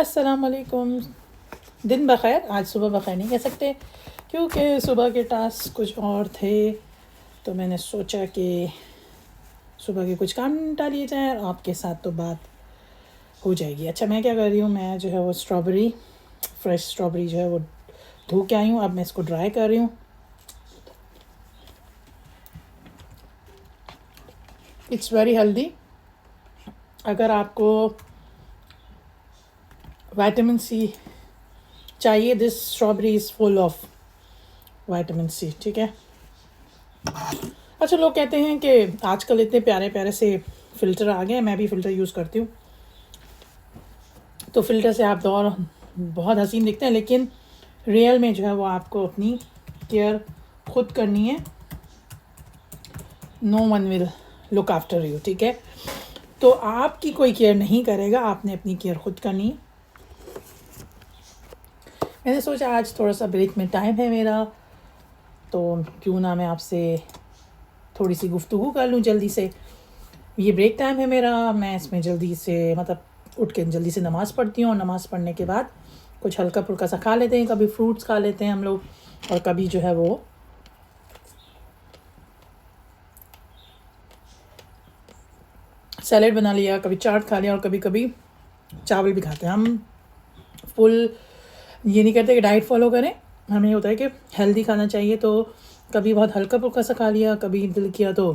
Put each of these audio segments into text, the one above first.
अस्सलाम वालेकुम। दिन बख़ैर। आज सुबह बख़ैर नहीं कह सकते क्योंकि सुबह के टास्क कुछ और थे, तो मैंने सोचा कि सुबह के कुछ काम निपटा लिए जाएँ और आपके साथ तो बात हो जाएगी। अच्छा, मैं क्या कर रही हूँ, मैं जो है वो फ्रेश स्ट्रॉबेरी जो है वो धो के आई हूँ। अब मैं इसको ड्राई कर रही हूँ। It's very healthy. अगर आपको विटामिन सी चाहिए, this strawberry is full of vitamin C. ठीक है। अच्छा, लोग कहते हैं कि आजकल इतने प्यारे प्यारे से फ़िल्टर आ गए हैं। मैं भी फ़िल्टर यूज़ करती हूँ, तो फ़िल्टर से आप दौर बहुत हसीन दिखते हैं, लेकिन रियल में जो है वो आपको अपनी केयर खुद करनी है। No one will look after you. ठीक है। तो आपकी कोई केयर नहीं करेगा, आपने अपनी केयर खुद करनी है। मैंने सोचा आज थोड़ा सा ब्रेक में टाइम है मेरा, तो क्यों ना मैं आपसे थोड़ी सी गुफ्तगू कर लूँ जल्दी से। ये ब्रेक टाइम है मेरा, मैं इसमें जल्दी से उठ के जल्दी से नमाज़ पढ़ती हूँ, और नमाज़ पढ़ने के बाद कुछ हल्का फुल्का सा खा लेते हैं। कभी फ्रूट्स खा लेते हैं हम लोग, और कभी जो है वो सैलेड बना लिया, कभी चाट खा लिया, और कभी कभी चावल भी खाते हैं हम। फुल ये नहीं कहते कि डाइट फॉलो करें, हमें ये होता है कि हेल्दी खाना चाहिए, तो कभी बहुत हल्का फुल्का सा खा लिया, कभी दिल किया तो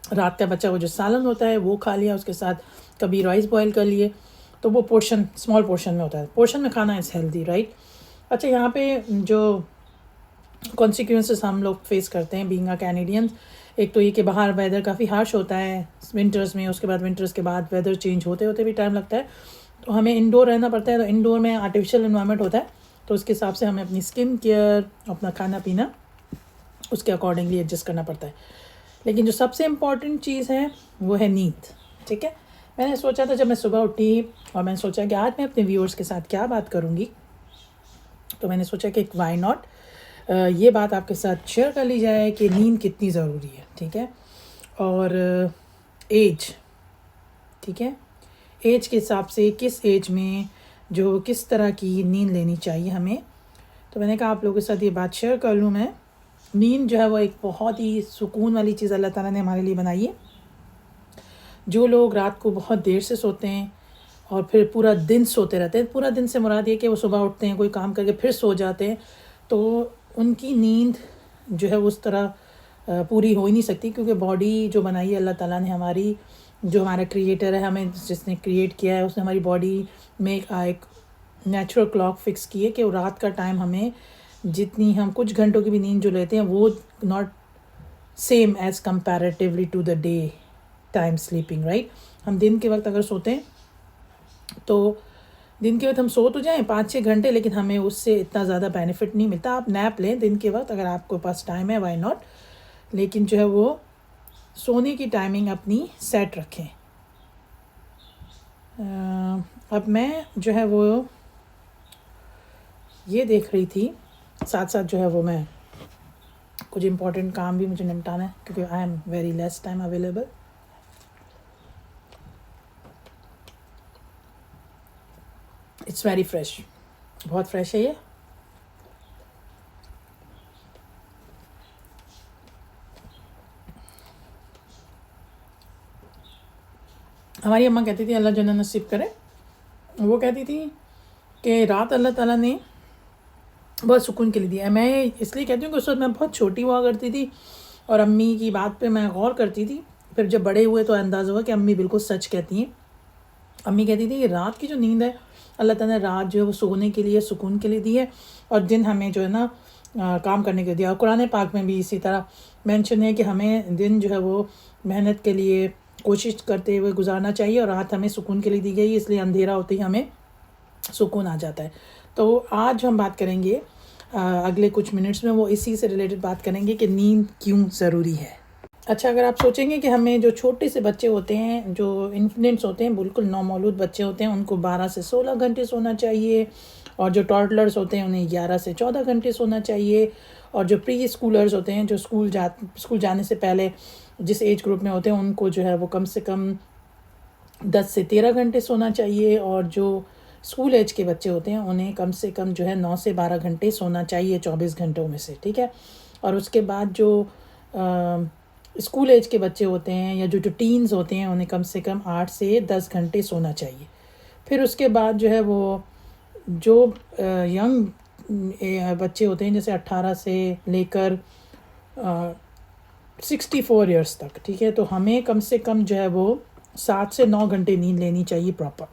रात का बचा हुआ जो सालन होता है वो खा लिया, उसके साथ कभी राइस बॉयल कर लिए। तो वो स्मॉल पोर्शन में होता है। पोर्शन में खाना इज़ हेल्दी, राइट। अच्छा, यहाँ पे जो कॉन्सिक्वेंसेस हम लोग फेस करते हैं बीइंग अ कैनेडियंस, एक तो ये कि बाहर वेदर काफ़ी हार्श होता है विंटर्स में, उसके बाद विंटर्स के बाद वेदर चेंज होते होते भी टाइम लगता है, तो हमें इंडोर रहना पड़ता है। तो इंडोर में आर्टिफिशियल इन्वायरमेंट होता है, तो उसके हिसाब से हमें अपनी स्किन केयर, अपना खाना पीना उसके अकॉर्डिंगली एडजस्ट करना पड़ता है। लेकिन जो सबसे इम्पॉर्टेंट चीज़ है वो है नींद। ठीक है। मैंने सोचा था, जब मैं सुबह उठी और मैंने सोचा कि आज मैं अपने व्यूअर्स के साथ क्या बात करूँगी, तो मैंने सोचा कि वाई नॉट ये बात आपके साथ शेयर कर ली जाए कि नींद कितनी ज़रूरी है। ठीक है। और एज, ठीक है, एज के हिसाब से किस एज में जो किस तरह की नींद लेनी चाहिए हमें, तो मैंने कहा आप लोगों के साथ ये बात शेयर कर लूँ मैं। नींद जो है वो एक बहुत ही सुकून वाली चीज़ अल्लाह ताला ने हमारे लिए बनाई है। जो लोग रात को बहुत देर से सोते हैं और फिर पूरा दिन सोते रहते हैं, पूरा दिन से मुराद ये कि वो सुबह उठते हैं, कोई काम करके फिर सो जाते हैं, तो उनकी नींद जो है उस तरह पूरी हो ही नहीं सकती, क्योंकि बॉडी जो बनाई है अल्लाह ताला ने हमारी, जो हमारा क्रिएटर है, हमें जिसने क्रिएट किया है, उसने हमारी बॉडी में एक नेचुरल क्लॉक फिक्स की है कि वो रात का टाइम हमें जितनी हम कुछ घंटों की भी नींद जो लेते हैं वो not same as comparatively to the day time sleeping, right. हम दिन के वक्त अगर सोते हैं तो दिन के वक्त हम सो तो जाएँ 5-6 घंटे, लेकिन हमें उससे इतना ज़्यादा बेनिफिट नहीं मिलता। आप नैप लें दिन के वक्त, अगर आपके पास टाइम है, वाई नॉट, लेकिन जो है वो सोने की टाइमिंग अपनी सेट रखें। अब मैं जो है वो ये देख रही थी, साथ साथ जो है वो मैं कुछ इम्पोर्टेंट काम भी मुझे निपटाना है, क्योंकि I am very less time available. It's very fresh, बहुत फ्रेश है ये। हमारी अम्मा कहती थी अल्लाह जन्नत नसीब करे, वो कहती थी कि रात अल्लाह ताला ने बहुत सुकून के लिए दिया है। मैं इसलिए कहती हूँ कि उस वक्त मैं बहुत छोटी हुआ करती थी और अम्मी की बात पे मैं गौर करती थी। फिर जब बड़े हुए तो अंदाज़ा हुआ कि अम्मी बिल्कुल सच कहती हैं। अम्मी कहती थी कि रात की जो नींद है अल्लाह ताला ने रात जो है वो सोने के लिए, सुकून के लिए दी है, और दिन हमें जो है ना काम करने के लिए दिया। और कुरान पाक में भी इसी तरह मेंशन है कि हमें दिन जो है वो मेहनत के लिए कोशिश करते हुए गुजारना चाहिए, और रात हमें सुकून के लिए दी गई, इसलिए अंधेरा होते ही हमें सुकून आ जाता है। तो आज हम बात करेंगे अगले कुछ मिनट्स में वो इसी से रिलेटेड बात करेंगे कि नींद क्यों ज़रूरी है। अच्छा, अगर आप सोचेंगे कि हमें जो छोटे से बच्चे होते हैं, जो इन्फेंट्स होते हैं, बिल्कुल नौमौलूद बच्चे होते हैं, उनको 12 से 16 घंटे सोना चाहिए, और जो टॉडलर्स होते हैं उन्हें 11 से 14 घंटे सोना चाहिए, और जो प्री स्कूलर्स होते हैं, जो स्कूल जाने से पहले जिस एज ग्रुप में होते हैं, उनको जो है वो कम से कम 10 से 13 घंटे सोना चाहिए, और जो स्कूल एज के बच्चे होते हैं उन्हें कम से कम जो है 9 से 12 घंटे सोना चाहिए 24 घंटों में से, ठीक है। और उसके बाद जो स्कूल एज के बच्चे होते हैं या जो टीन्स होते हैं उन्हें कम से कम 8 से 10 घंटे सोना चाहिए। फिर उसके बाद जो है वो जो यंग बच्चे होते हैं जैसे 18 से लेकर 64 ईयर्स तक, ठीक है, तो हमें कम से कम जो है वो 7 से 9 घंटे नींद लेनी चाहिए प्रॉपर।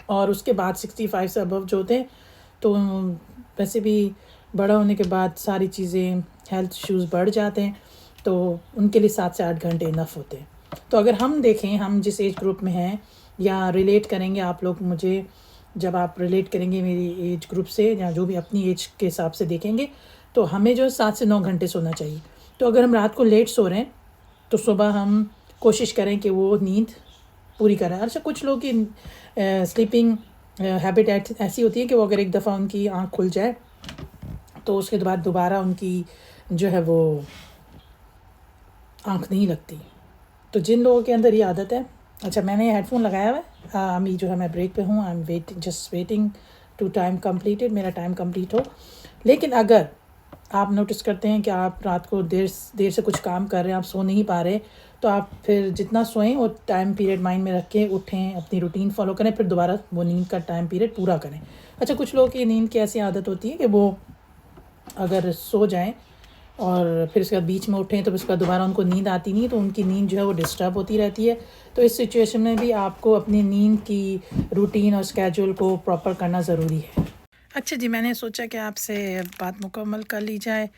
और उसके बाद 65 से अबव जो होते हैं तो वैसे भी बड़ा होने के बाद सारी चीज़ें हेल्थ इश्यूज़ बढ़ जाते हैं, तो उनके लिए 7 से 8 घंटे इनफ होते हैं। तो अगर हम देखें हम जिस एज ग्रुप में हैं या रिलेट करेंगे आप लोग मुझे, जब आप रिलेट करेंगे मेरी एज ग्रुप से या जो भी अपनी एज के हिसाब से देखेंगे, तो हमें जो 7 से 9 घंटे सोना चाहिए। तो अगर हम रात को लेट सो रहे हैं तो सुबह हम कोशिश करें कि वो नींद पूरी करें। अच्छा, कुछ लोग की स्लीपिंग हैबिट ऐसी होती है कि वो अगर एक दफ़ा उनकी आँख खुल जाए तो उसके बाद दोबारा उनकी जो है वो आँख नहीं लगती। तो जिन लोगों के अंदर ये आदत है, अच्छा मैंने हेडफोन लगाया हुआ है, अभी जो है मैं ब्रेक पे हूँ, I am just waiting to time completed, मेरा टाइम कंप्लीट हो। लेकिन अगर आप नोटिस करते हैं कि आप रात को देर से कुछ काम कर रहे हैं, आप सो नहीं पा रहे, तो आप फिर जितना सोएं वो टाइम पीरियड माइंड में रख के उठें, अपनी रूटीन फॉलो करें, फिर दोबारा वो नींद का टाइम पीरियड पूरा करें। अच्छा, कुछ लोगों की नींद की ऐसी आदत होती है कि वो अगर सो जाएं और फिर उसके बाद बीच में उठें तो उसके बाद दोबारा उनको नींद आती नहीं, तो उनकी नींद जो है वो डिस्टर्ब होती रहती है। तो इस सिचुएशन में भी आपको अपनी नींद की रूटीन और स्केड्यूल को प्रॉपर करना ज़रूरी है। अच्छा जी, मैंने सोचा कि आपसे बात मुकम्मल कर ली जाए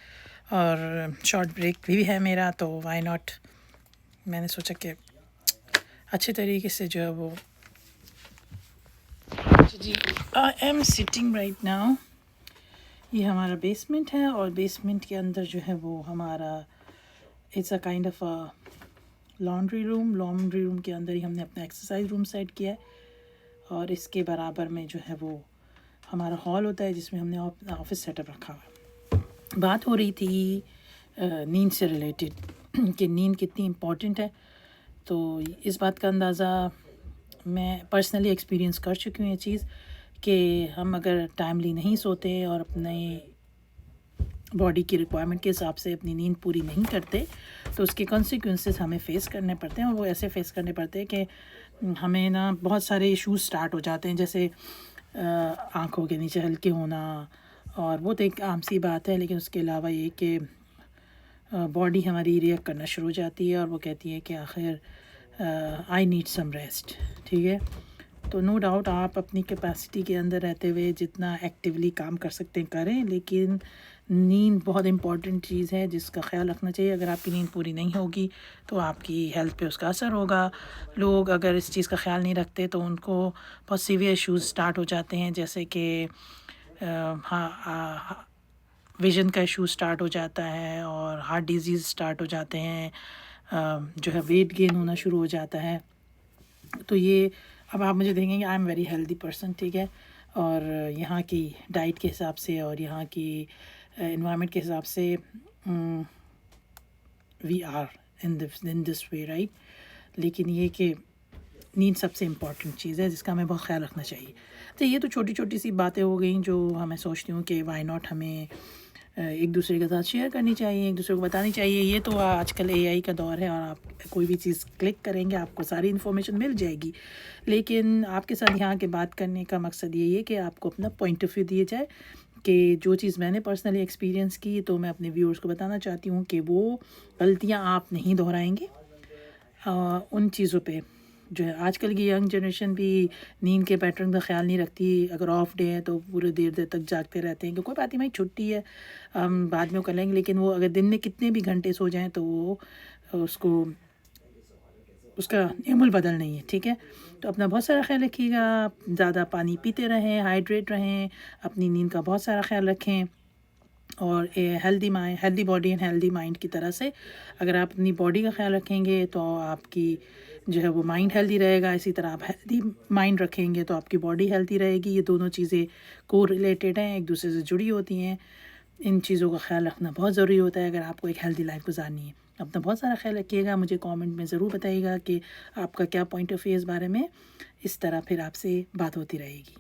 और शॉर्ट ब्रेक भी है मेरा, तो वाई नॉट, मैंने सोचा कि अच्छे तरीके से जो है वो। अच्छा जी, I am sitting right now, ये हमारा बेसमेंट है और बेसमेंट के अंदर जो है वो हमारा it's a kind of a laundry room के अंदर ही हमने अपना एक्सरसाइज रूम सेट किया है और इसके बराबर में जो है वो हमारा हॉल होता है जिसमें हमने ऑफिस सेटअप रखा हुआ है। बात हो रही थी नींद से रिलेटेड कि नींद कितनी इम्पॉर्टेंट है, तो इस बात का अंदाज़ा मैं पर्सनली एक्सपीरियंस कर चुकी हूँ ये चीज़ कि हम अगर टाइमली नहीं सोते और अपने बॉडी की रिक्वायरमेंट के हिसाब से अपनी नींद पूरी नहीं करते तो उसके कॉन्सिक्वेंसेस हमें फ़ेस करने पड़ते हैं, और वो ऐसे फ़ेस करने पड़ते हैं कि हमें ना बहुत सारे इश्यूज स्टार्ट हो जाते हैं, जैसे आँखों के नीचे हल्के होना, और वो तो एक आम सी बात है, लेकिन उसके अलावा ये कि बॉडी हमारी रिएक्ट करना शुरू हो जाती है और वो कहती है कि आखिर आई नीड सम रेस्ट, ठीक है। तो नो डाउट आप अपनी कैपेसिटी के अंदर रहते हुए जितना एक्टिवली काम कर सकते हैं करें, लेकिन नींद बहुत इम्पॉर्टेंट चीज़ है जिसका ख्याल रखना चाहिए। अगर आपकी नींद पूरी नहीं होगी तो आपकी हेल्थ पे उसका असर होगा। लोग अगर इस चीज़ का ख्याल नहीं रखते तो उनको बहुत सीवियर इश्यूज स्टार्ट हो जाते हैं, जैसे कि विज़न का इशू स्टार्ट हो जाता है और हार्ट डिजीज़ स्टार्ट हो जाते हैं, जो है वेट गेन होना शुरू हो जाता है। तो ये अब आप मुझे देखेंगे I am very healthy person, ठीक है, और यहाँ की डाइट के हिसाब से और यहाँ की एनवायरनमेंट के हिसाब से we are in this way, right. लेकिन ये कि नींद सबसे इम्पॉर्टेंट चीज़ है जिसका हमें बहुत ख्याल रखना चाहिए। तो ये तो छोटी छोटी सी बातें हो गई जो मैं सोचती हूँ कि वाई नॉट हमें एक दूसरे के साथ शेयर करनी चाहिए, एक दूसरे को बतानी चाहिए। ये तो आजकल एआई का दौर है और आप कोई भी चीज़ क्लिक करेंगे आपको सारी इन्फॉर्मेशन मिल जाएगी, लेकिन आपके साथ यहाँ के बात करने का मकसद यही है कि आपको अपना पॉइंट ऑफ व्यू दिया जाए कि जो चीज़ मैंने पर्सनली एक्सपीरियंस की तो मैं अपने व्यूअर्स को बताना चाहती हूँ कि वो गलतियाँ आप नहीं दोहराएंगे। उन चीज़ों पे जो है आजकल की यंग जनरेशन भी नींद के पैटर्न का ख्याल नहीं रखती। अगर ऑफ डे है तो पूरे देर तक जागते रहते हैं कि कोई बात नहीं भाई छुट्टी है हम बाद में कर लेंगे, लेकिन वो अगर दिन में कितने भी घंटे सो जाएं तो वो उसको उसका अमल बदल नहीं है, ठीक है। तो अपना बहुत सारा ख्याल रखिएगा, ज़्यादा पानी पीते रहें, हाइड्रेट रहें, अपनी नींद का बहुत सारा ख्याल रखें, और healthy body and healthy mind की तरह से अगर आप अपनी बॉडी का ख्याल रखेंगे तो आपकी जो है वो माइंड हेल्दी रहेगा। इसी तरह आप हेल्दी माइंड रखेंगे तो आपकी बॉडी हेल्दी रहेगी। ये दोनों चीज़ें को रिलेटेड हैं, एक दूसरे से जुड़ी होती हैं। इन चीज़ों का ख्याल रखना बहुत ज़रूरी होता है अगर आपको एक हेल्दी लाइफ गुजारनी है। अपना बहुत सारा ख्याल रखिएगा। मुझे कमेंट में ज़रूर बताइएगा कि आपका क्या पॉइंट ऑफ व्यू इस बारे में। इस तरह फिर आपसे बात होती रहेगी।